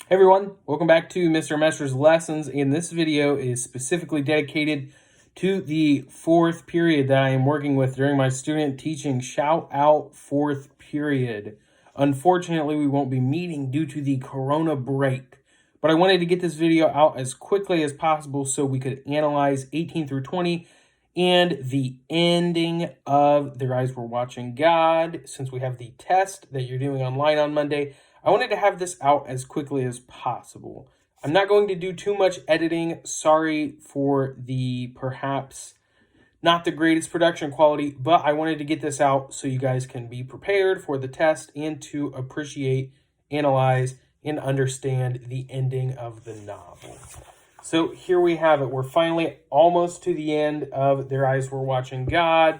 Hey everyone, welcome back to Mr. Mester's Lessons, and this video is specifically dedicated to the fourth period that I am working with during my student teaching Shout Out fourth period. Unfortunately, we won't be meeting due to the corona break, but I wanted to get this video out as quickly as possible so we could analyze 18 through 20 and the ending of Their Eyes Were Watching God. Since we have the test that you're doing online on Monday, I wanted to have this out as quickly as possible. I'm not going to do too much editing. Sorry for the perhaps not the greatest production quality, but I wanted to get this out so you guys can be prepared for the test and to appreciate, analyze, and understand the ending of the novel. So here we have it. We're finally almost to the end of Their Eyes Were Watching God.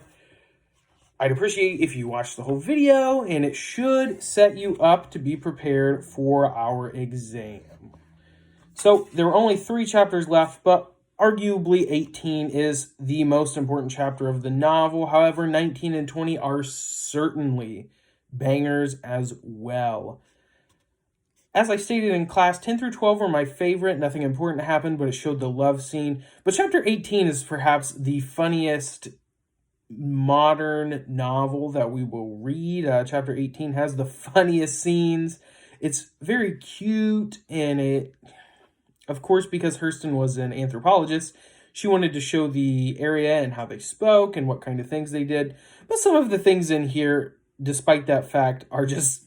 I'd appreciate if you watch the whole video, and it should set you up to be prepared for our exam. So there were only 3 chapters left, but arguably 18 is the most important chapter of the novel. However, 19 and 20 are certainly bangers as well. As I stated in class, 10 through 12 were my favorite. Nothing important happened, but it showed the love scene. But chapter 18 is perhaps the funniest modern novel that we will read. Chapter 18 has the funniest scenes. It's very cute, and it, of course, because Hurston was an anthropologist, she wanted to show the area and how they spoke and what kind of things they did. But some of the things in here, despite that fact, are just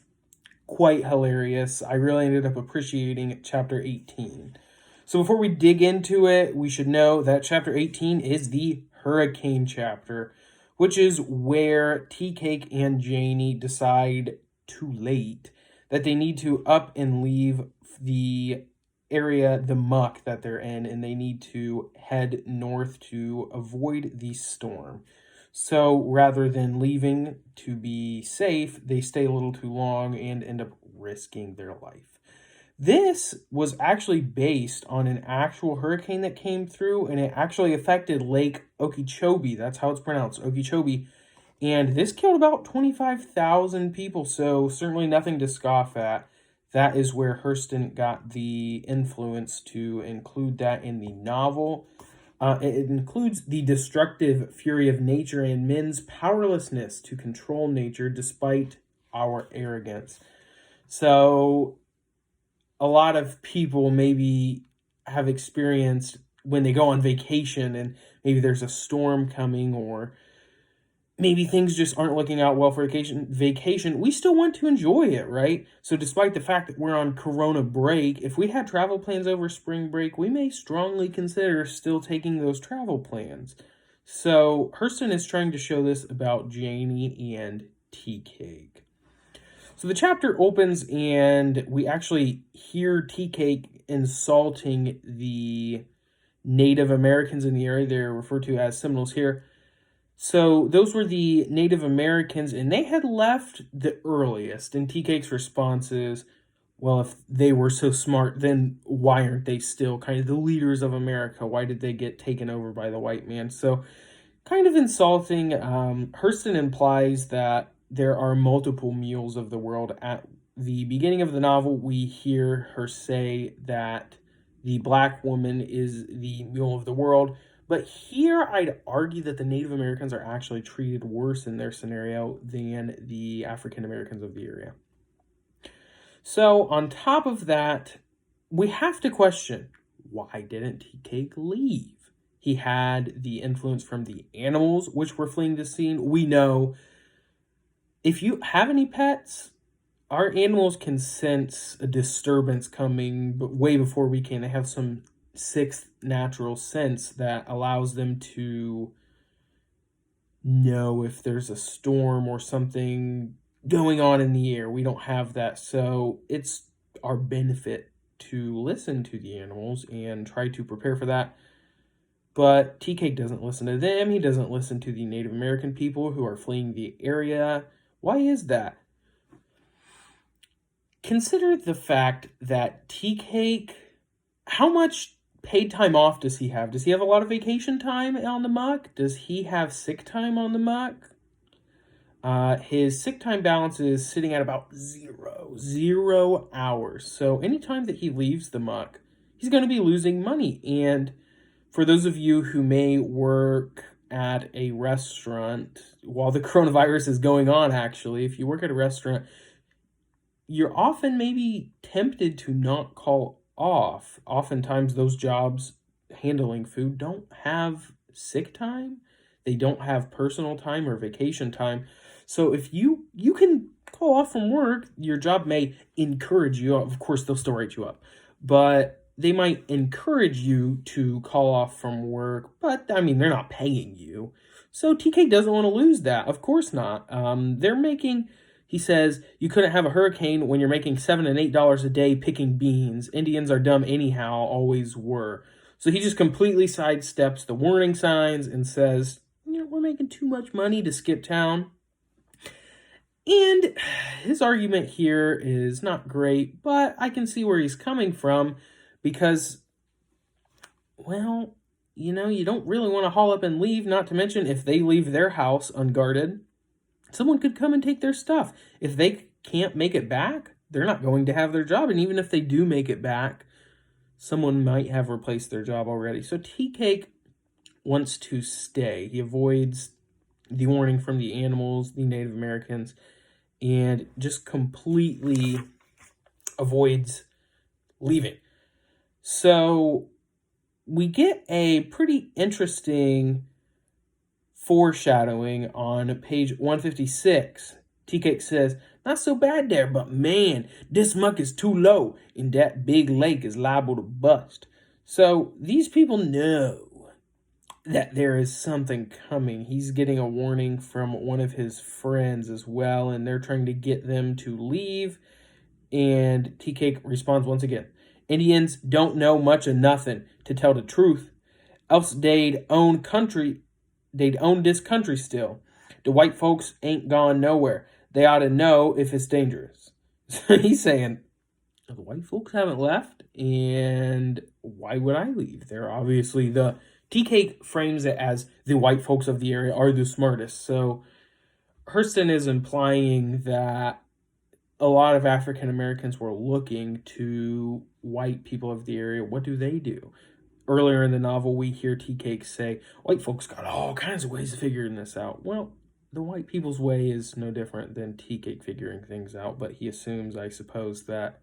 quite hilarious. I really ended up appreciating chapter 18. So before we dig into it, we should know that chapter 18 is the hurricane chapter, which is where Tea Cake and Janie decide too late that they need to up and leave the area, the muck that they're in, and they need to head north to avoid the storm. So rather than leaving to be safe, they stay a little too long and end up risking their life. This was actually based on an actual hurricane that came through, and it actually affected Lake Okeechobee. That's how it's pronounced, Okeechobee. And this killed about 25,000 people, so certainly nothing to scoff at. That is where Hurston got the influence to include that in the novel. It includes the destructive fury of nature and men's powerlessness to control nature despite our arrogance. So a lot of people maybe have experienced when they go on vacation and maybe there's a storm coming, or maybe things just aren't looking out well for vacation, we still want to enjoy it, right? So despite the fact that we're on corona break, if we had travel plans over spring break, we may strongly consider still taking those travel plans. So Hurston is trying to show this about Janie and Tea Cake. So the chapter opens and we actually hear Tea Cake insulting the Native Americans in the area. They're referred to as Seminoles here. So those were the Native Americans, and they had left the earliest. And Tea Cake's response is, well, if they were so smart, then why aren't they still kind of the leaders of America? Why did they get taken over by the white man? So kind of insulting. Hurston implies that there are multiple mules of the world. At the beginning of the novel, we hear her say that the black woman is the mule of the world. But here I'd argue that the Native Americans are actually treated worse in their scenario than the African Americans of the area. So on top of that, we have to question, why didn't Tea Cake leave? He had the influence from the animals which were fleeing the scene. We know if you have any pets, our animals can sense a disturbance coming but way before we can. They have some sixth natural sense that allows them to know if there's a storm or something going on in the air. We don't have that, so it's our benefit to listen to the animals and try to prepare for that. But Tea Cake doesn't listen to them. He doesn't listen to the Native American people who are fleeing the area. Why is that? Consider the fact that Tea Cake, how much paid time off does he have? Does he have a lot of vacation time on the muck? Does he have sick time on the muck? His sick time balance is sitting at about 0 hours. So anytime that he leaves the muck, he's going to be losing money. And for those of you who may work at a restaurant while the coronavirus is going on, actually, if you work at a restaurant, you're often maybe tempted to not call off. Oftentimes, those jobs handling food don't have sick time. They don't have personal time or vacation time. So if you can call off from work, your job may encourage you. Of course, they'll still write you up, but they might encourage you to call off from work. But I mean, they're not paying you, so TK doesn't want to lose that. Of course not. They're making. He says, you couldn't have a hurricane when you're making $7 and $8 a day picking beans. Indians are dumb anyhow, always were. So he just completely sidesteps the warning signs and says, we're making too much money to skip town. And his argument here is not great, but I can see where he's coming from because, well, you don't really want to haul up and leave, not to mention if they leave their house unguarded, someone could come and take their stuff. If they can't make it back, they're not going to have their job. And even if they do make it back, someone might have replaced their job already. So Tea Cake wants to stay. He avoids the warning from the animals, the Native Americans, and just completely avoids leaving. So we get a pretty interesting foreshadowing on page 156. Tea Cake says, not so bad there, but man, this muck is too low and that big lake is liable to bust. So these people know that there is something coming. He's getting a warning from one of his friends as well, and they're trying to get them to leave. And Tea Cake responds once again, Indians don't know much of nothing, to tell the truth. Else they'd own this country still. The white folks ain't gone nowhere. They ought to know if it's dangerous. So he's saying, the white folks haven't left, and why would I leave? They're obviously Tea Cake frames it as the white folks of the area are the smartest. So Hurston is implying that a lot of African Americans were looking to white people of the area. What do they do? Earlier in the novel, we hear Tea Cake say, white folks got all kinds of ways of figuring this out. Well, the white people's way is no different than Tea Cake figuring things out, but he assumes, I suppose, that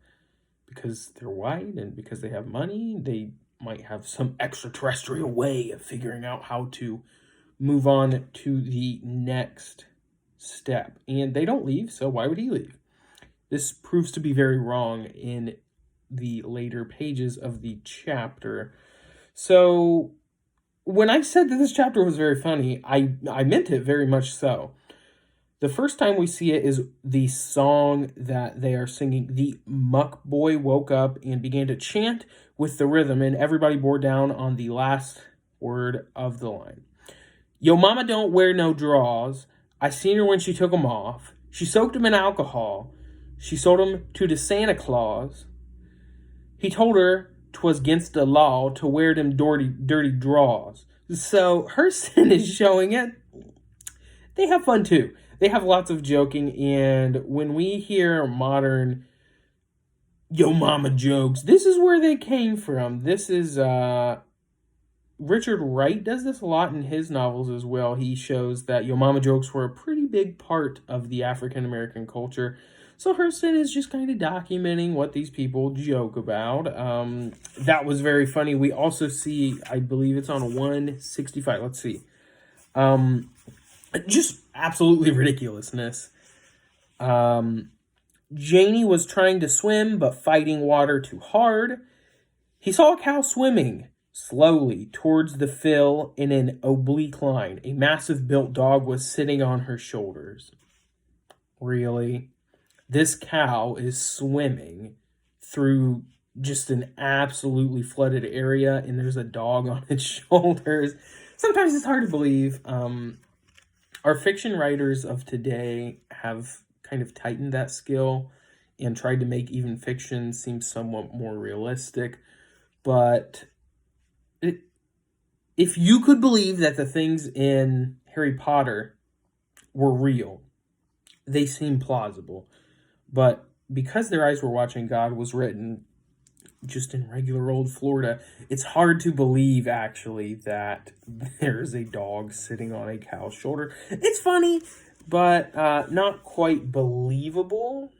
because they're white and because they have money, they might have some extraterrestrial way of figuring out how to move on to the next step. And they don't leave, so why would he leave? This proves to be very wrong in the later pages of the chapter. So when I said that this chapter was very funny, I meant it very much so. The first time we see it is the song that they are singing. The Muck Boy woke up and began to chant with the rhythm, and everybody bore down on the last word of the line. Yo mama don't wear no drawers. I seen her when she took 'em off. She soaked 'em in alcohol. She sold 'em to the Santa Claus. He told her 'twas against the law to wear them dirty drawers. So Hurston is showing it. They have fun too. They have lots of joking, and when we hear modern yo mama jokes, this is where they came from. This is Richard Wright does this a lot in his novels as well. He shows that yo mama jokes were a pretty big part of the African American culture. So Hurston is just kind of documenting what these people joke about. That was very funny. We also see, I believe it's on 165. Let's see. Just absolutely ridiculousness. Janie was trying to swim, but fighting water too hard. He saw a cow swimming slowly towards the fill in an oblique line. A massive built dog was sitting on her shoulders. Really? This cow is swimming through just an absolutely flooded area, and there's a dog on its shoulders. Sometimes it's hard to believe. Our fiction writers of today have kind of tightened that skill and tried to make even fiction seem somewhat more realistic. But if you could believe that the things in Harry Potter were real, they seem plausible. But because their eyes were watching God was written just in regular old Florida, it's hard to believe, actually, that there's a dog sitting on a cow's shoulder. It's funny, but not quite believable.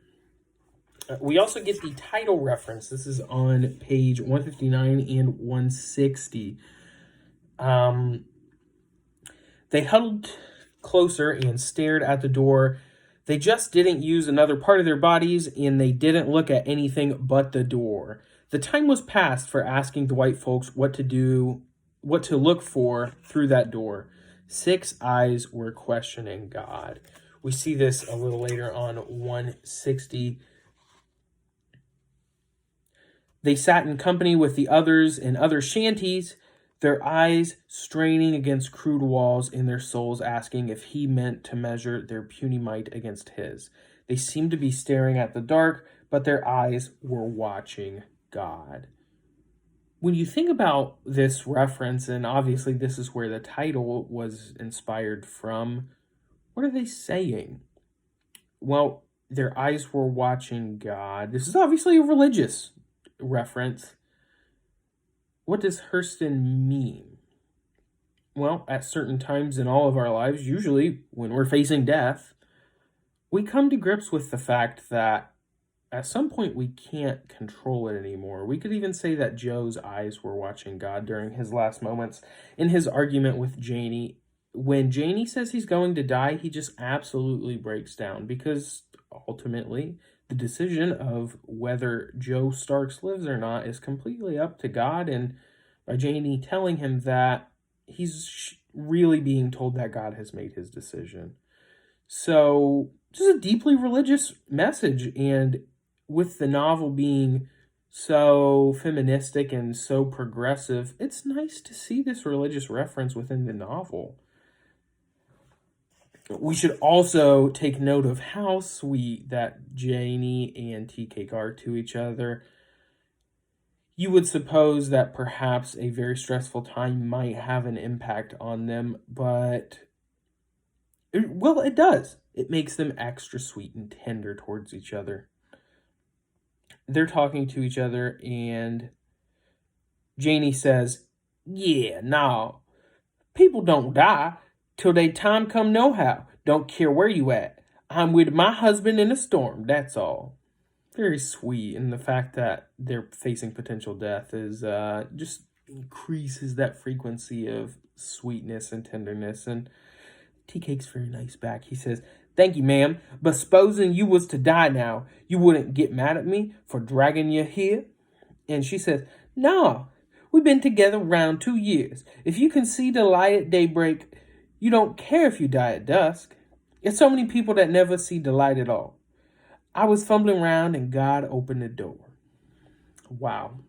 We also get the title reference. This is on page 159 and 160. They huddled closer and stared at the door. They just didn't use another part of their bodies, and they didn't look at anything but the door. The time was past for asking the white folks what to look for through that door. 6 eyes were questioning God. We see this a little later on 160. They sat in company with the others in other shanties, their eyes straining against crude walls and their souls asking if he meant to measure their puny might against his. They seemed to be staring at the dark, but their eyes were watching God. When you think about this reference, and obviously this is where the title was inspired from, what are they saying? Well, their eyes were watching God. This is obviously a religious reference. What does Hurston mean? Well, at certain times in all of our lives, usually when we're facing death, we come to grips with the fact that at some point we can't control it anymore. We could even say that Joe's eyes were watching God during his last moments in his argument with Janie. When Janie says he's going to die, he just absolutely breaks down, because ultimately the decision of whether Joe Starks lives or not is completely up to God, and by Janie telling him that, he's really being told that God has made his decision. So, just a deeply religious message, and with the novel being so feministic and so progressive, it's nice to see this religious reference within the novel. We should also take note of how sweet that Janie and Tea Cake are to each other. You would suppose that perhaps a very stressful time might have an impact on them, but it does. It makes them extra sweet and tender towards each other. They're talking to each other, and Janie says, "Yeah, no, people don't die till they time come nohow. Don't care where you at. I'm with my husband in a storm, that's all." Very sweet, and the fact that they're facing potential death is just increases that frequency of sweetness and tenderness. And Tea Cake's very nice back. He says, "Thank you, ma'am, but supposing you was to die now, you wouldn't get mad at me for dragging you here?" And she says, "No, we've been together around 2 years. If you can see the light at daybreak, you don't care if you die at dusk. There's so many people that never see the light at all. I was fumbling around and God opened the door." Wow.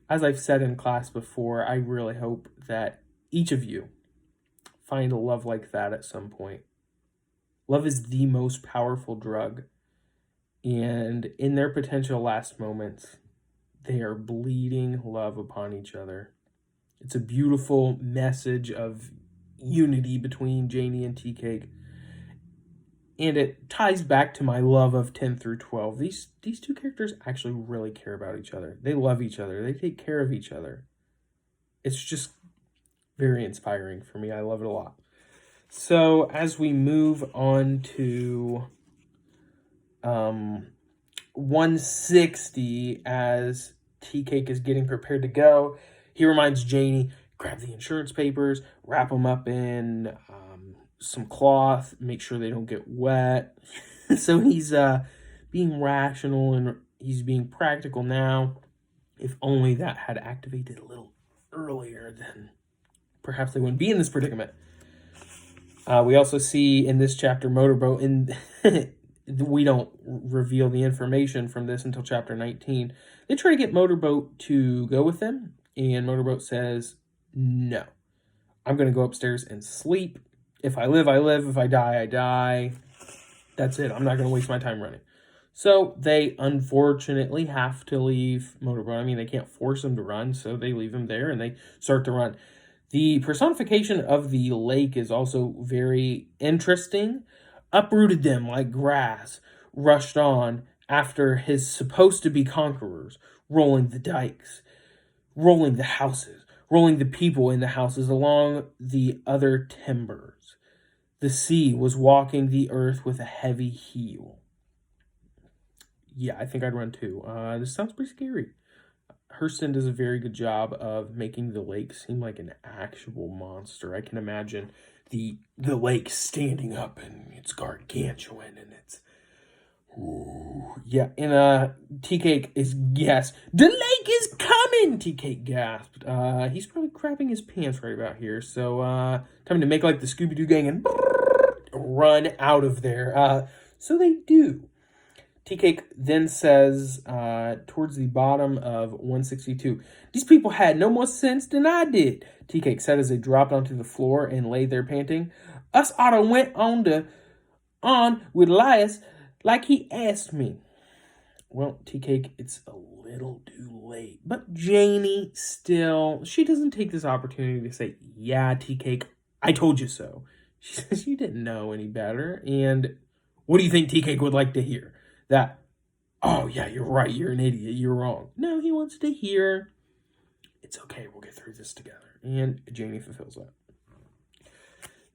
As I've said in class before, I really hope that each of you find a love like that at some point. Love is the most powerful drug, and in their potential last moments, they are bleeding love upon each other. It's a beautiful message of unity between Janie and Tea Cake, and it ties back to my love of 10 through 12. These two characters actually really care about each other. They love each other. They take care of each other. It's just very inspiring for me. I love it a lot. So as we move on to 160, as Tea Cake is getting prepared to go, he reminds Janie, grab the insurance papers, wrap them up in some cloth, make sure they don't get wet. So he's being rational and he's being practical now. If only that had activated a little earlier, then perhaps they wouldn't be in this predicament. We also see in this chapter Motorboat, and we don't reveal the information from this until chapter 19. They try to get Motorboat to go with them, and Motorboat says, "No, I'm going to go upstairs and sleep. If I live, I live. If I die, I die. That's it. I'm not going to waste my time running." So they unfortunately have to leave Motorboat. I mean, they can't force him to run, so they leave him there and they start to run. The personification of the lake is also very interesting. uprooted them like grass, rushed on after his supposed-to-be conquerors, rolling the dikes, rolling the houses, rolling the people in the houses along the other timbers. The sea was walking the earth with a heavy heel. Yeah, I think I'd run too. This sounds pretty scary. Hurston does a very good job of making the lake seem like an actual monster. I can imagine the lake standing up and it's gargantuan and it's yeah, and Tea Cake is yes, the lake is coming. Tea Cake gasped. He's probably crapping his pants right about here. So time to make like the Scooby Doo gang and run out of there. So they do. Tea Cake then says towards the bottom of 162, these people had no more sense than I did. Tea Cake said as they dropped onto the floor and lay there panting. Us oughta went on with Elias like he asked me. Well, Tea Cake, it's a little too late. But Janie still, she doesn't take this opportunity to say, yeah, Tea Cake, I told you so. She says you didn't know any better. And what do you think Tea Cake would like to hear? That, oh, yeah, you're right, you're an idiot, you're wrong. No, he wants to hear, it's okay, we'll get through this together. And Janie fulfills that.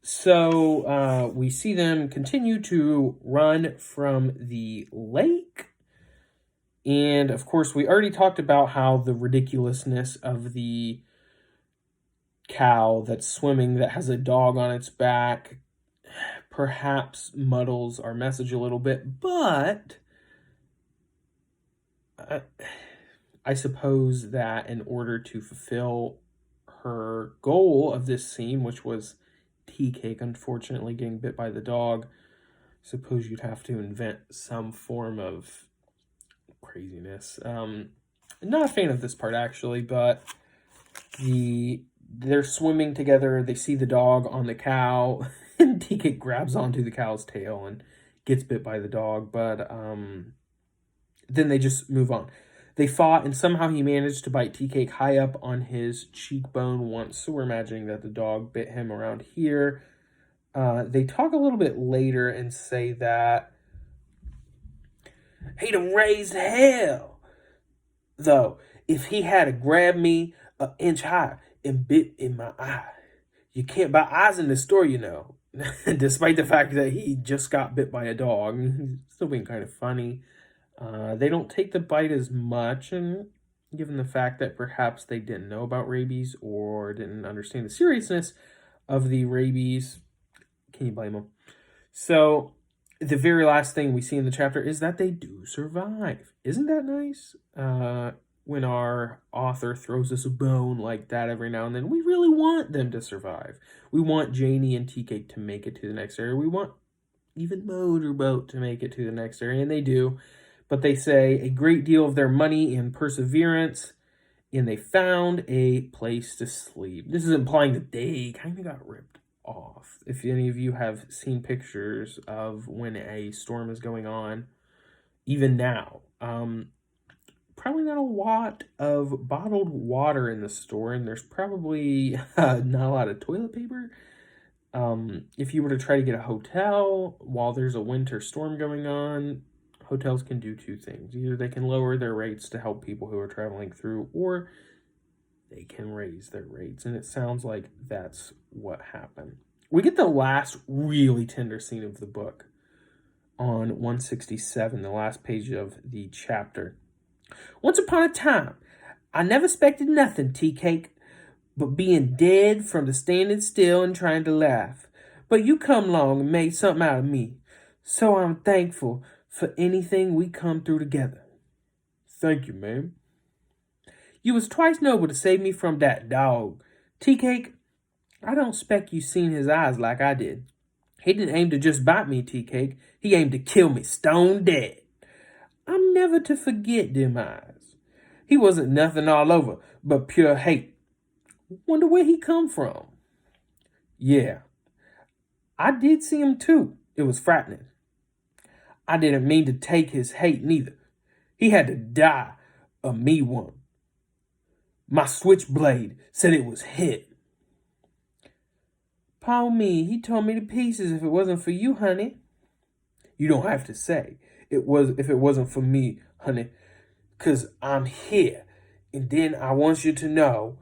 So we see them continue to run from the lake. And, of course, we already talked about how the ridiculousness of the cow that's swimming that has a dog on its back perhaps muddles our message a little bit. But I suppose that in order to fulfill her goal of this scene, which was Tea Cake unfortunately getting bit by the dog, suppose you'd have to invent some form of craziness. Not a fan of this part actually, but they're swimming together, they see the dog on the cow, and Tea Cake grabs onto the cow's tail and gets bit by the dog, but then they just move on. They fought, and somehow he managed to bite Tea Cake high up on his cheekbone once. So we're imagining that the dog bit him around here. They talk a little bit later and say that he done raised hell. Though, if he had grabbed me an inch higher and bit in my eye. You can't buy eyes in this store, you know. Despite the fact that he just got bit by a dog. He's still being kind of funny. They don't take the bite as much, and given the fact that perhaps they didn't know about rabies or didn't understand the seriousness of the rabies, can you blame them? So the very last thing we see in the chapter is that they do survive. Isn't that nice? When our author throws us a bone like that every now and then, we really want them to survive. We want Janie and Tea Cake to make it to the next area. We want even Motorboat to make it to the next area, and they do. But they say a great deal of their money and perseverance, and they found a place to sleep. This is implying that they kind of got ripped off. If any of you have seen pictures of when a storm is going on, even now, probably not a lot of bottled water in the store, and there's probably not a lot of toilet paper. If you were to try to get a hotel while there's a winter storm going on, hotels can do two things. Either they can lower their rates to help people who are traveling through, or they can raise their rates. And it sounds like that's what happened. We get the last really tender scene of the book on 167, the last page of the chapter. Once upon a time, I never expected nothing, Tea Cake, but being dead from the standing still and trying to laugh. But you come along and made something out of me. So I'm thankful for anything we come through together. Thank you, ma'am. You was twice noble to save me from that dog. Tea Cake, I don't expect you seen his eyes like I did. He didn't aim to just bite me, Tea Cake. He aimed to kill me stone dead. I'm never to forget them eyes. He wasn't nothing all over but pure hate. Wonder where he come from. Yeah, I did see him too. It was frightening. I didn't mean to take his hate neither. He had to die a me one. My switchblade said it was hit. Paul me, he tore me to pieces if it wasn't for you, honey. You don't have to say if it wasn't for me, honey, because I'm here. And then I want you to know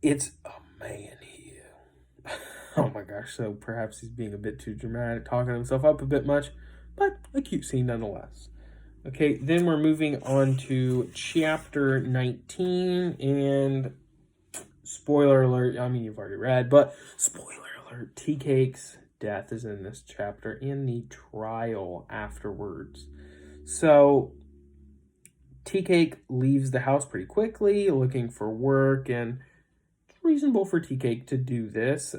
it's a man here. Oh my gosh, so perhaps he's being a bit too dramatic, talking himself up a bit much, but a cute scene nonetheless. Okay, then we're moving on to chapter 19, and spoiler alert, I mean, you've already read, but spoiler alert, Tea Cake's death is in this chapter in the trial afterwards. So Tea Cake leaves the house pretty quickly, looking for work, and it's reasonable for Tea Cake to do this.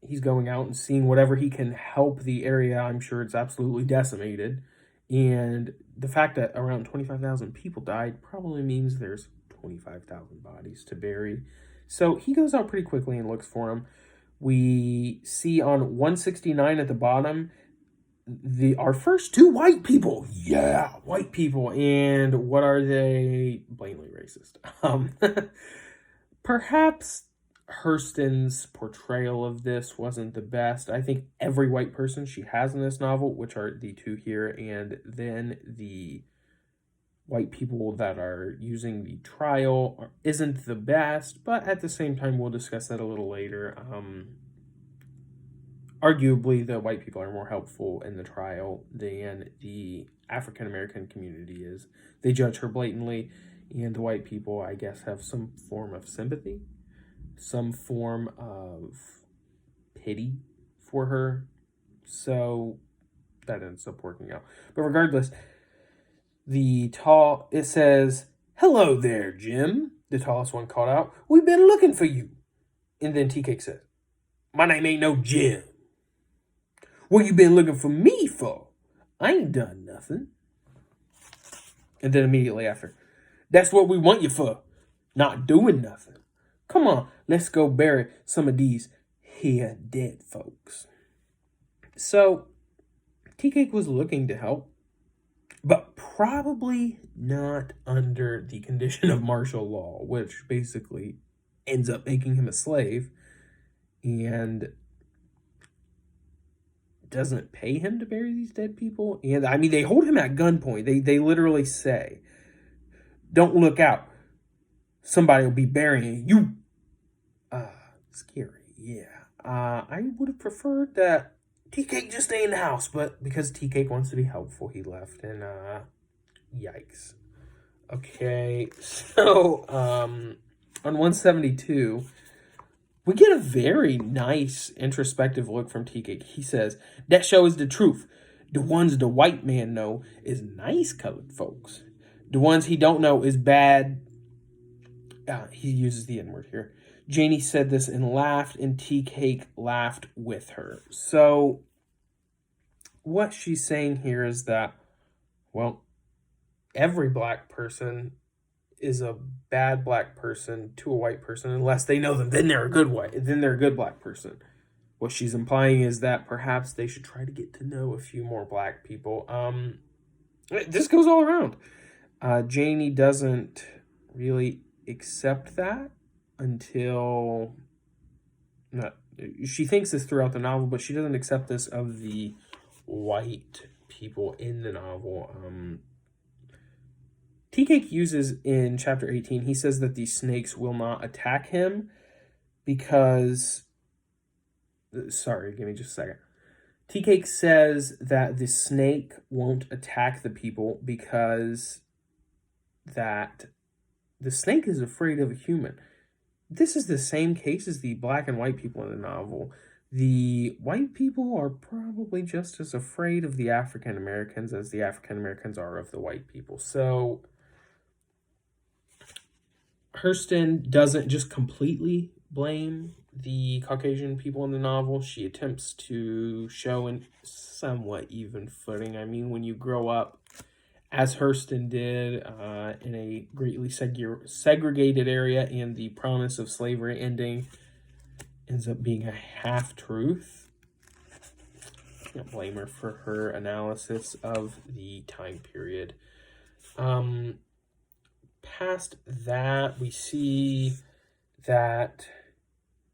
He's going out and seeing whatever he can help the area. I'm sure it's absolutely decimated. And the fact that around 25,000 people died probably means there's 25,000 bodies to bury. So he goes out pretty quickly and looks for them. We see on 169 at the bottom our first two white people. Yeah, white people. And what are they? Blatantly racist. Perhaps Hurston's portrayal of this wasn't the best. I think every white person she has in this novel, which are the two here, and then the white people that are using the trial, isn't the best, but at the same time, we'll discuss that a little later. Arguably, the white people are more helpful in the trial than the African American community is. They judge her blatantly, and the white people, I guess, have some form of sympathy, some form of pity for her. So that ends up working out. But regardless, it says, "Hello there, Jim," the tallest one called out. "We've been looking for you." And then Tea Cake says, "My name ain't no Jim." "What you been looking for me for? I ain't done nothing." And then immediately after, "That's what we want you for, not doing nothing. Come on, let's go bury some of these here dead folks." So, Tea Cake was looking to help, but probably not under the condition of martial law, which basically ends up making him a slave and doesn't pay him to bury these dead people. And I mean, they hold him at gunpoint. They literally say, "Don't look out. Somebody will be burying you." Scary, yeah. I would have preferred that Tea Cake just stay in the house, but because Tea Cake wants to be helpful, he left, and yikes. Okay, so on 172, we get a very nice introspective look from Tea Cake. He says, "That shows the truth. The ones the white man know is nice colored folks. The ones he don't know is bad." He uses the N-word here. Janie said this and laughed, and Tea Cake laughed with her. So what she's saying here is that, well, every black person is a bad black person to a white person unless they know them. Then they're a good black person. What she's implying is that perhaps they should try to get to know a few more black people. This goes all around. Janie doesn't really accept that until she thinks this throughout the novel, but she doesn't accept this of the white people in the novel. Tea Cake uses in chapter 18, he says that these snakes will not attack him because... Sorry, give me just a second. Tea Cake says that the snake won't attack the people because that the snake is afraid of a human. This is the same case as the black and white people in the novel. The white people are probably just as afraid of the African Americans as the African Americans are of the white people. So Hurston doesn't just completely blame the Caucasian people in the novel. She attempts to show in somewhat even footing. I mean, when you grow up, as Hurston did, in a greatly segregated area, and the promise of slavery ending ends up being a half-truth. I can't blame her for her analysis of the time period. Past that, we see that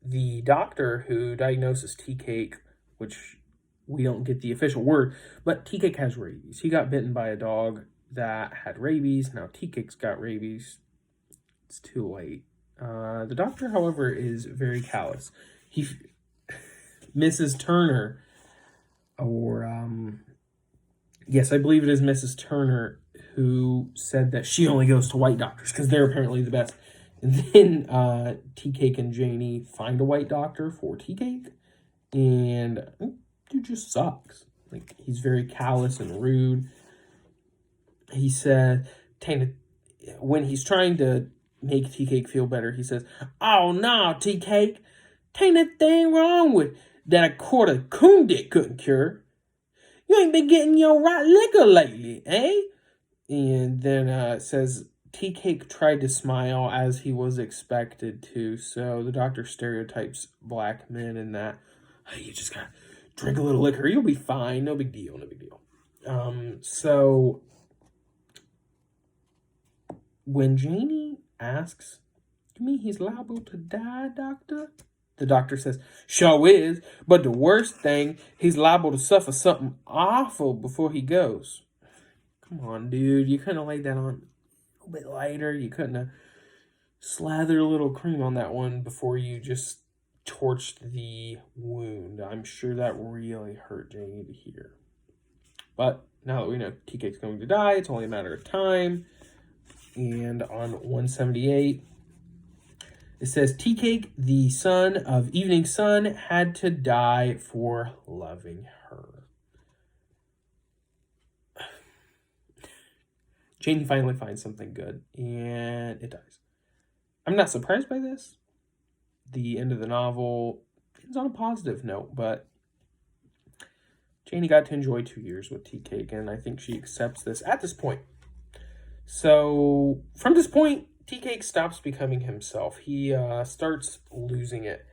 the doctor who diagnoses Tea Cake, which we don't get the official word, but Tea Cake has rabies. He got bitten by a dog that had rabies. Now Tea Cake's got rabies. It's too late. The doctor, however, is very callous. Mrs. Turner, yes, I believe it is Mrs. Turner, who said that she only goes to white doctors because they're apparently the best. And then Tea Cake and Janie find a white doctor for Tea Cake, and dude just sucks. Like, he's very callous and rude. He said, when he's trying to make Tea Cake feel better, he says, "Oh no, Tea Cake, tain't a thing wrong with that a quart of coon dick couldn't cure. You ain't been getting your right liquor lately, eh?" And then it says Tea Cake tried to smile as he was expected to. So the doctor stereotypes black men in that, hey, you just gotta drink a little liquor, you'll be fine, no big deal, no big deal. So when Janie asks, "You mean he's liable to die, doctor?" The doctor says, "Sure is, but the worst thing, he's liable to suffer something awful before he goes." Come on, dude. You couldn't have laid that on a little bit lighter. You couldn't have slathered a little cream on that one before you just torched the wound. I'm sure that really hurt Janie to hear. But now that we know Tea Cake's going to die, it's only a matter of time. And on 178, it says, "Tea Cake, the son of Evening Sun, had to die for loving her." Janie finally finds something good, and it dies. I'm not surprised by this. The end of the novel ends on a positive note, but Janie got to enjoy 2 years with Tea Cake, and I think she accepts this at this point. So from this point, Tea Cake stops becoming himself. He starts losing it.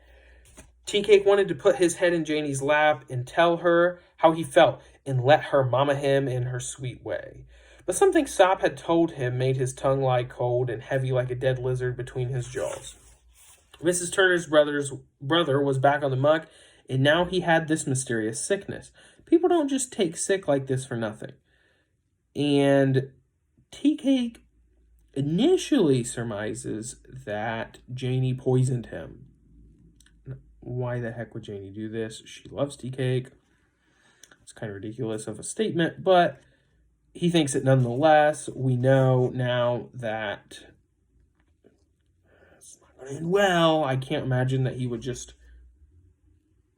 Tea Cake wanted to put his head in Janie's lap and tell her how he felt and let her mama him in her sweet way. But something Sop had told him made his tongue lie cold and heavy like a dead lizard between his jaws. Mrs. Turner's brother was back on the muck, and now he had this mysterious sickness. People don't just take sick like this for nothing. And Tea Cake initially surmises that Janie poisoned him. Why the heck would Janie do this? She loves Tea Cake. It's kind of ridiculous of a statement, but he thinks it nonetheless. We know now that it's not going to end well. I can't imagine that he would just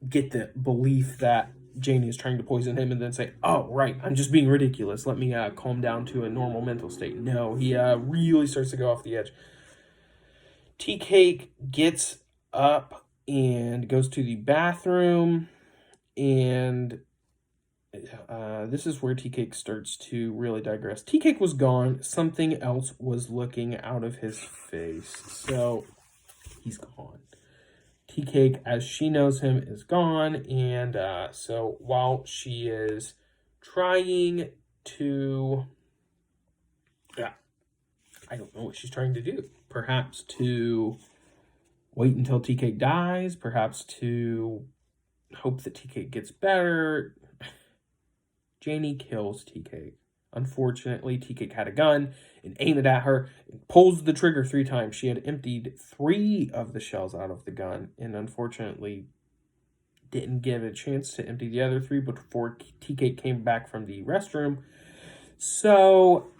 get the belief that Janie is trying to poison him and then say, "Oh, right, I'm just being ridiculous. Let me calm down to a normal mental state." No, he really starts to go off the edge. Tea Cake gets up and goes to the bathroom, and this is where Tea Cake starts to really digress. Tea Cake was gone. Something else was looking out of his face. So he's gone. Tea Cake, as she knows him, is gone. And so while she is trying to... I don't know what she's trying to do. Perhaps to wait until Tea Cake dies. Perhaps to hope that Tea Cake gets better. Janie kills Tea Cake. Unfortunately, Tea Cake had a gun and aimed it at her and pulls the trigger 3 times. She had emptied 3 of the shells out of the gun and unfortunately didn't get a chance to empty the other 3 before Tea Cake came back from the restroom. So,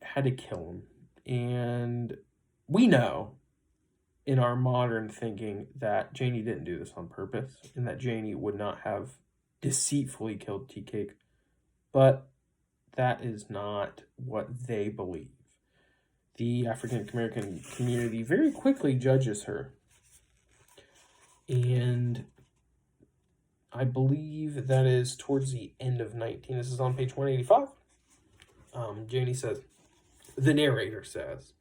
had to kill him. And we know in our modern thinking that Janie didn't do this on purpose and that Janie would not have deceitfully killed Tea Cake. But that is not what they believe. The African American community very quickly judges her. And I believe that is towards the end of 19. This is on page 185. Janie says, the narrator says,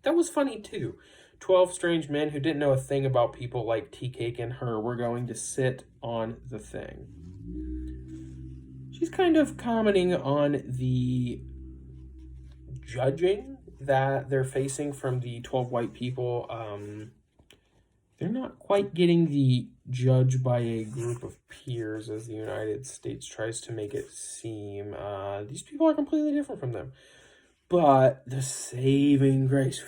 "That was funny too. 12 strange men who didn't know a thing about people like Tea Cake and her were going to sit on the thing." She's kind of commenting on the judging that they're facing from the 12 white people. they're not quite getting the judge by a group of peers as the United States tries to make it seem. These people are completely different from them. But the saving grace,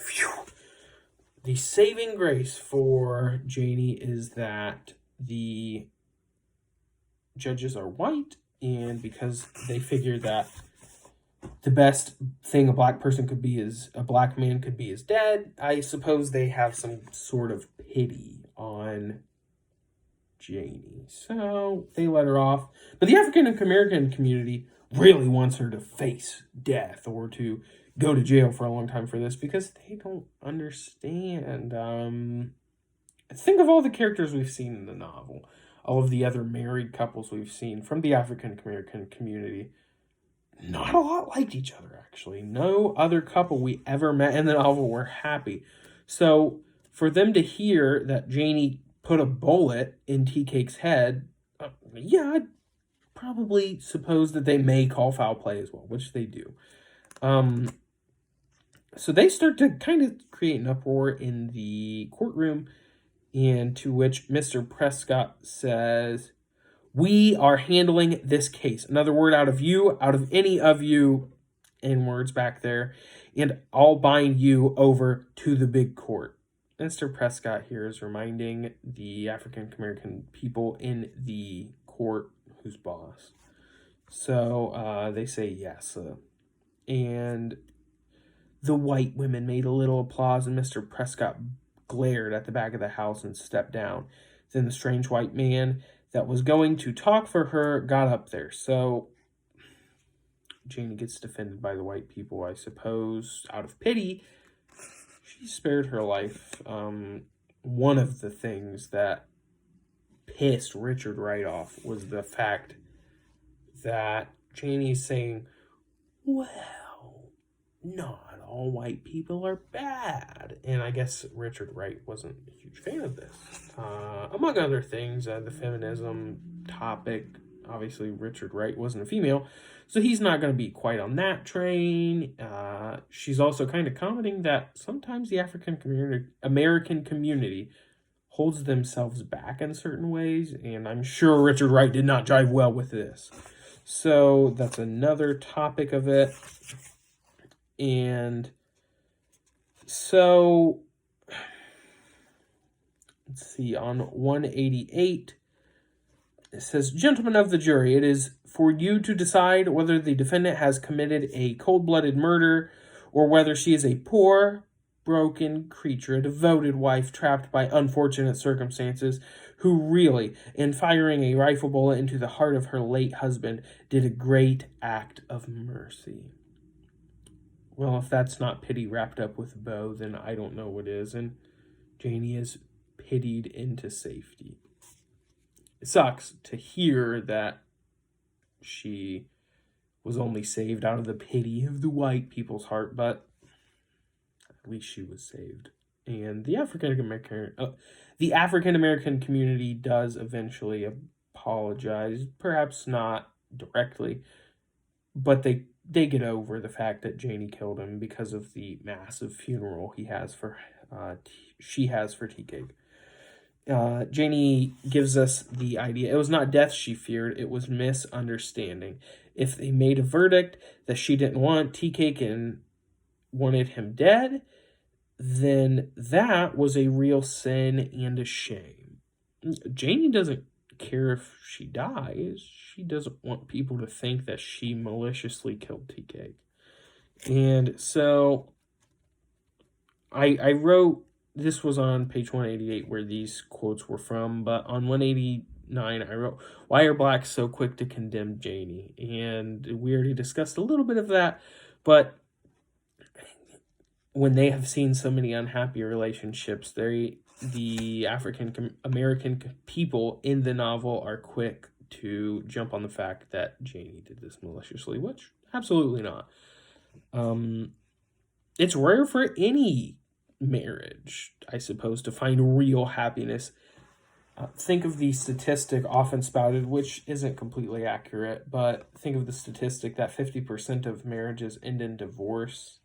the saving grace for Janie is that the judges are white, and because they figured that the best thing a black person could be is a black man could be is dead, I suppose they have some sort of pity on Janie. So they let her off. But the African American community really wants her to face death or to go to jail for a long time for this because they don't understand. Think of all the characters we've seen in the novel, all of the other married couples we've seen from the African American community. Not a lot liked each other, actually. No other couple we ever met in the novel were happy. So for them to hear that Janie put a bullet in Tea Cake's head, yeah, I'd probably suppose that they may call foul play as well, which they do. So they start to kind of create an uproar in the courtroom, and to which Mr. Prescott says, "We are handling this case." Another word out of you, out of any of you, in words back there, and I'll bind you over to the big court. Mr. Prescott here is reminding the African American people in the court who's boss. So they say yes. And the white women made a little applause, and Mr. Prescott glared at the back of the house and stepped down. Then the strange white man that was going to talk for her got up there. So Janie gets defended by the white people, I suppose, out of pity. She spared her life. One of the things that pissed Richard right off was the fact that Janie's saying, well, not all white people are bad. And I guess Richard Wright wasn't a huge fan of this. Among other things, the feminism topic, obviously Richard Wright wasn't a female, so he's not going to be quite on that train. She's also kind of commenting that sometimes the American community holds themselves back in certain ways, and I'm sure Richard Wright did not jive well with this. So that's another topic of it. And so, let's see, on 188, it says, "Gentlemen of the jury, it is for you to decide whether the defendant has committed a cold-blooded murder or whether she is a poor, broken creature, a devoted wife trapped by unfortunate circumstances, who really, in firing a rifle bullet into the heart of her late husband, did a great act of mercy." Well, if that's not pity wrapped up with a bow, then I don't know what is. And Janie is pitied into safety. It sucks to hear that she was only saved out of the pity of the white people's heart, but at least she was saved. And the African American community does eventually apologize, perhaps not directly, but they get over the fact that Janie killed him because of the massive funeral she has for Tea Cake. Janie gives us the idea. It was not death she feared, it was misunderstanding. If they made a verdict that she didn't want Tea Cake and wanted him dead, then that was a real sin and a shame. Janie doesn't care if she dies. She doesn't want people to think that she maliciously killed Tea Cake. And so I wrote, this was on page 188 where these quotes were from, but on 189 I wrote, "Why are blacks so quick to condemn Janie?" And we already discussed a little bit of that, but when they have seen so many unhappy relationships, the African American people in the novel are quick to jump on the fact that Janie did this maliciously, which absolutely not. It's rare for any marriage, I suppose, to find real happiness. Think of the statistic often spouted, which isn't completely accurate, but think of the statistic that 50% of marriages end in divorce.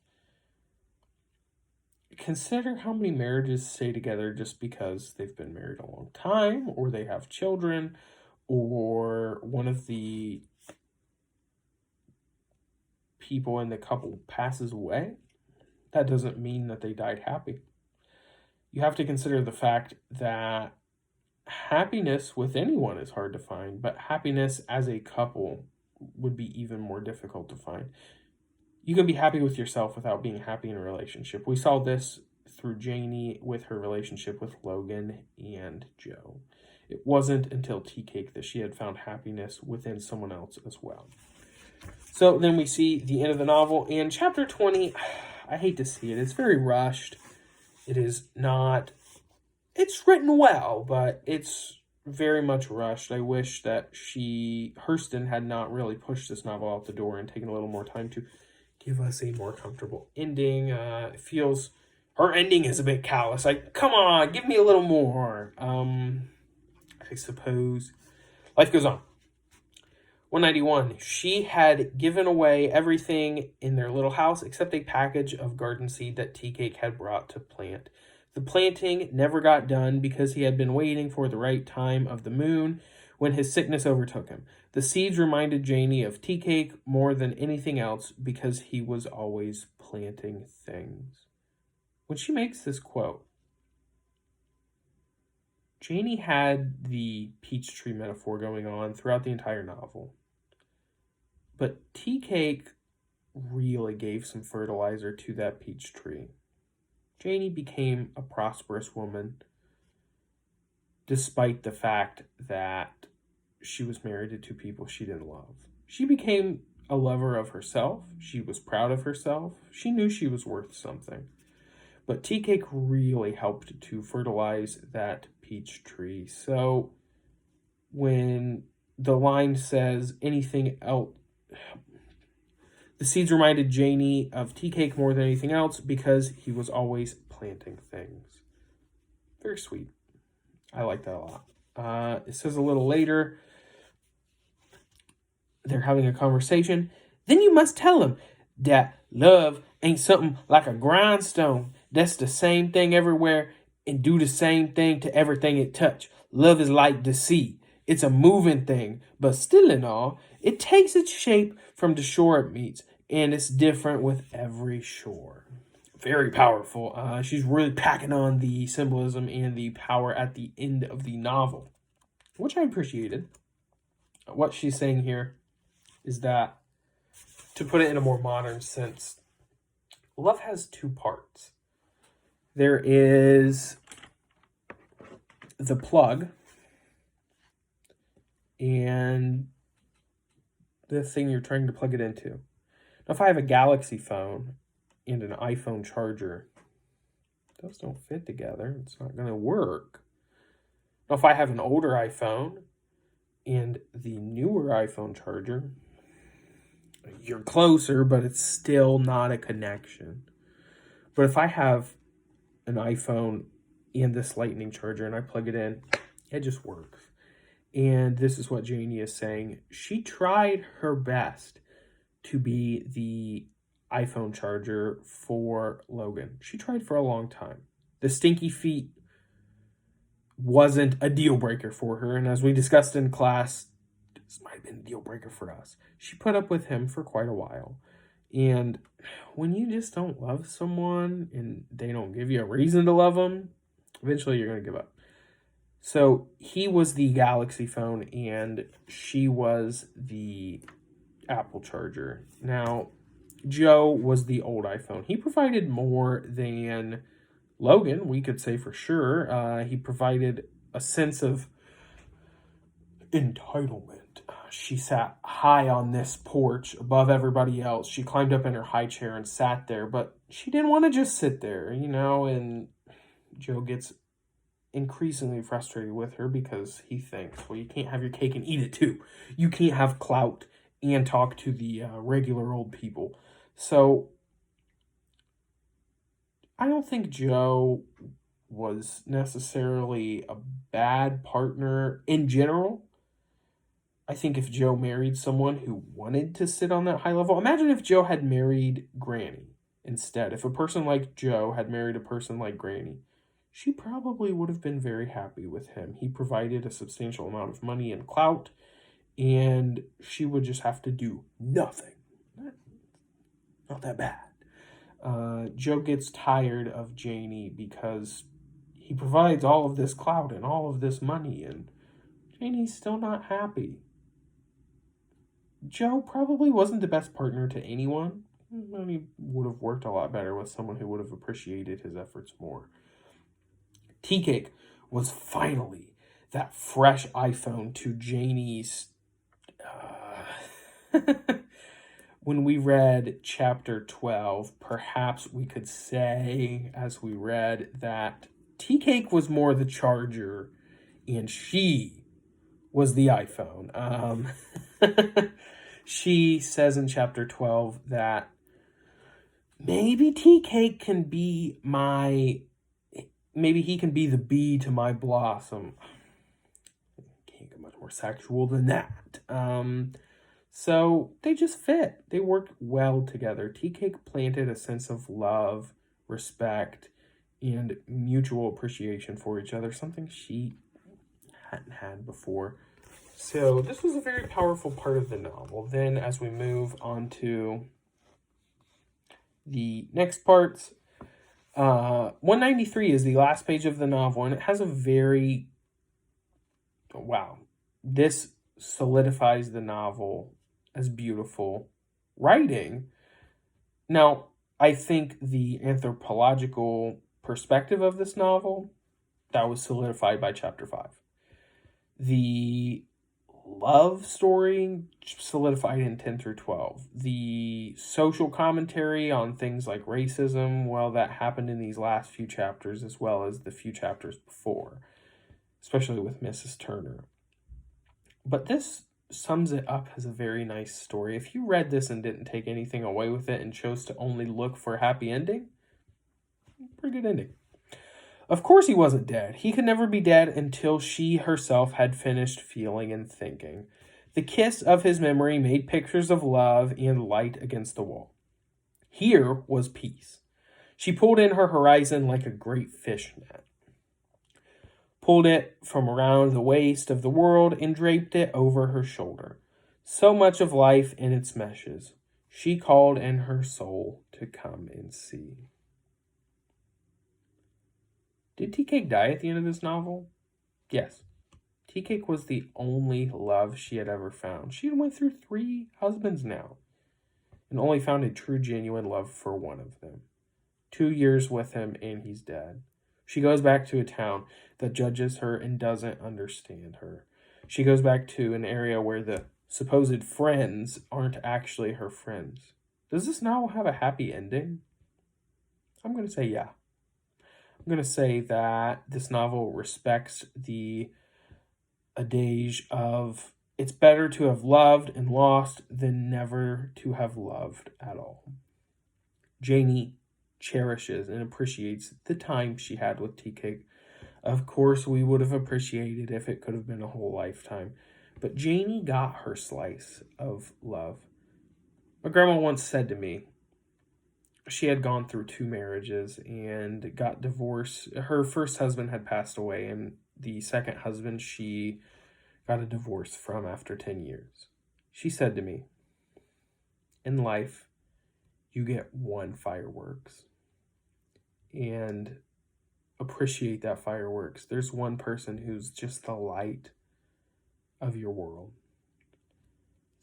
consider how many marriages stay together just because they've been married a long time, or they have children, or one of the people in the couple passes away. That doesn't mean that they died happy. You have to consider the fact that happiness with anyone is hard to find, but happiness as a couple would be even more difficult to find. You can be happy with yourself without being happy in a relationship. We saw this through Janie with her relationship with Logan and Joe. It wasn't until Tea Cake that she had found happiness within someone else as well. So then we see the end of the novel, and chapter 20, I hate to see it. It's very rushed. It is not, it's written well, but it's very much rushed. I wish that Hurston had not really pushed this novel out the door and taken a little more time to give us a more comfortable ending. It feels, her ending is a bit callous. Like, come on, give me a little more. I suppose life goes on. 191. She had given away everything in their little house except a package of garden seed that Tea Cake had brought to plant. The planting never got done because he had been waiting for the right time of the moon when his sickness overtook him. The seeds reminded Janie of Tea Cake more than anything else because he was always planting things. When she makes this quote, Janie had the peach tree metaphor going on throughout the entire novel. But Tea Cake really gave some fertilizer to that peach tree. Janie became a prosperous woman despite the fact that she was married to two people she didn't love. She became a lover of herself. She was proud of herself. She knew she was worth something. But Tea Cake really helped to fertilize that peach tree. So when the line says anything else, the seeds reminded Janie of Tea Cake more than anything else because he was always planting things. Very sweet. I like that a lot. It says a little later, they're having a conversation. Then you must tell him that love ain't something like a grindstone. That's the same thing everywhere and do the same thing to everything it touch. Love is like the sea. It's a moving thing, but still in all, it takes its shape from the shore it meets, and it's different with every shore. Very powerful. She's really packing on the symbolism and the power at the end of the novel, which I appreciated. What she's saying here is that, to put it in a more modern sense, love has two parts. There is the plug and the thing you're trying to plug it into. Now, if I have a Galaxy phone and an iPhone charger, those don't fit together. It's not going to work. Now, if I have an older iPhone and the newer iPhone charger, you're closer, but it's still not a connection. But if I have an iPhone and this lightning charger and I plug it in, it just works. And this is what Janie is saying. She tried her best to be the iPhone charger for Logan. She tried for a long time. The stinky feet wasn't a deal breaker for her. And as we discussed in class, this might have been a deal breaker for us. She put up with him for quite a while. And when you just don't love someone and they don't give you a reason to love them, eventually you're going to give up. So he was the Galaxy phone and she was the Apple charger. Now, Joe was the old iPhone. He provided more than Logan, we could say for sure. He provided a sense of entitlement. She sat high on this porch above everybody else. She climbed up in her high chair and sat there, but she didn't want to just sit there, and Joe gets increasingly frustrated with her because he thinks, well, you can't have your cake and eat it too. You can't have clout and talk to the regular old people. So I don't think Joe was necessarily a bad partner in general. I think if Joe married someone who wanted to sit on that high level, imagine if Joe had married Granny instead. If a person like Joe had married a person like Granny, she probably would have been very happy with him. He provided a substantial amount of money and clout, and she would just have to do nothing. Not that bad. Joe gets tired of Janie because he provides all of this clout and all of this money, and Janie's still not happy. Joe probably wasn't the best partner to anyone, and he would have worked a lot better with someone who would have appreciated his efforts more. Tea Cake was finally that fresh iPhone to Janie's. When we read chapter 12, perhaps we could say, as we read, that Tea Cake was more the charger and she was the iPhone. She says in chapter 12 that maybe Tea Cake can be maybe he can be the bee to my blossom. Can't get much more sexual than that. So they just fit. They work well together. Tea Cake planted a sense of love, respect, and mutual appreciation for each other, something she hadn't had before. So this was a very powerful part of the novel. Then as we move on to the next parts, 193 is the last page of the novel, and it has a very, wow, this solidifies the novel as beautiful writing. Now, I think the anthropological perspective of this novel, that was solidified by chapter 5. The love story solidified in 10 through 12. The social commentary on things like racism, well, that happened in these last few chapters as well as the few chapters before, especially with Mrs. Turner. But this sums it up as a very nice story. If you read this and didn't take anything away with it and chose to only look for a happy ending, pretty good ending. Of course he wasn't dead. He could never be dead until she herself had finished feeling and thinking. The kiss of his memory made pictures of love and light against the wall. Here was peace. She pulled in her horizon like a great fish net, pulled it from around the waist of the world and draped it over her shoulder. So much of life in its meshes. She called in her soul to come and see. Did Tea Cake die at the end of this novel? Yes. Tea Cake was the only love she had ever found. She had went through 3 husbands now and only found a true, genuine love for one of them. 2 years with him and he's dead. She goes back to a town that judges her and doesn't understand her. She goes back to an area where the supposed friends aren't actually her friends. Does this novel have a happy ending? I'm going to say yeah. I'm going to say that this novel respects the adage of it's better to have loved and lost than never to have loved at all. Janie cherishes and appreciates the time she had with Tea Cake. Of course, we would have appreciated if it could have been a whole lifetime. But Janie got her slice of love. My grandma once said to me, she had gone through 2 marriages and got divorced. Her first husband had passed away, and the second husband she got a divorce from after 10 years. She said to me, in life, you get 1 fireworks. And appreciate that fireworks. There's one person who's just the light of your world.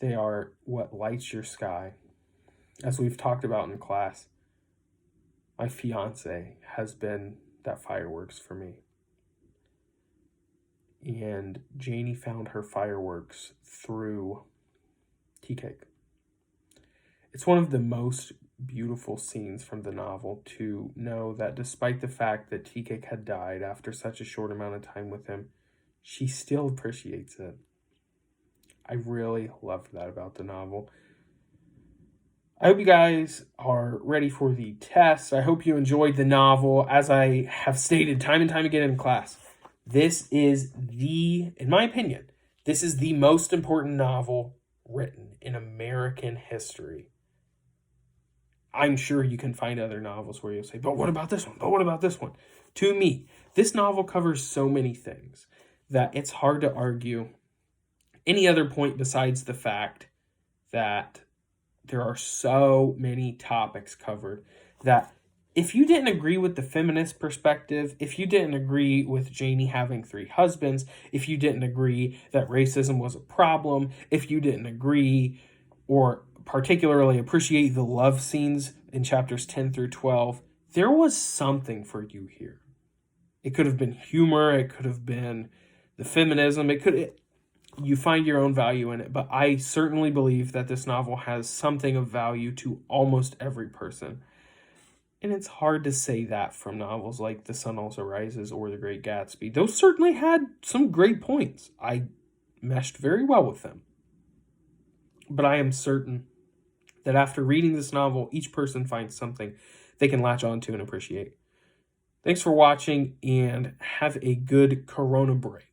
They are what lights your sky. As we've talked about in class, my fiance has been that fireworks for me. And Janie found her fireworks through Tea Cake. It's one of the most beautiful scenes from the novel to know that despite the fact that Tea Cake had died after such a short amount of time with him, she still appreciates it. I really loved that about the novel. I hope you guys are ready for the test. I hope you enjoyed the novel. As I have stated time and time again in class, this is in my opinion, this is the most important novel written in American history. I'm sure you can find other novels where you'll say, but what about this one? But what about this one? To me, this novel covers so many things that it's hard to argue any other point besides the fact that there are so many topics covered that if you didn't agree with the feminist perspective, if you didn't agree with Janie having 3 husbands, if you didn't agree that racism was a problem, if you didn't agree or particularly appreciate the love scenes in chapters 10 through 12, there was something for you here. It could have been humor, it could have been the feminism, you find your own value in it, but I certainly believe that this novel has something of value to almost every person. And it's hard to say that from novels like The Sun Also Rises or The Great Gatsby. Those certainly had some great points. I meshed very well with them. But I am certain that after reading this novel, each person finds something they can latch onto and appreciate. Thanks for watching, and have a good Corona break.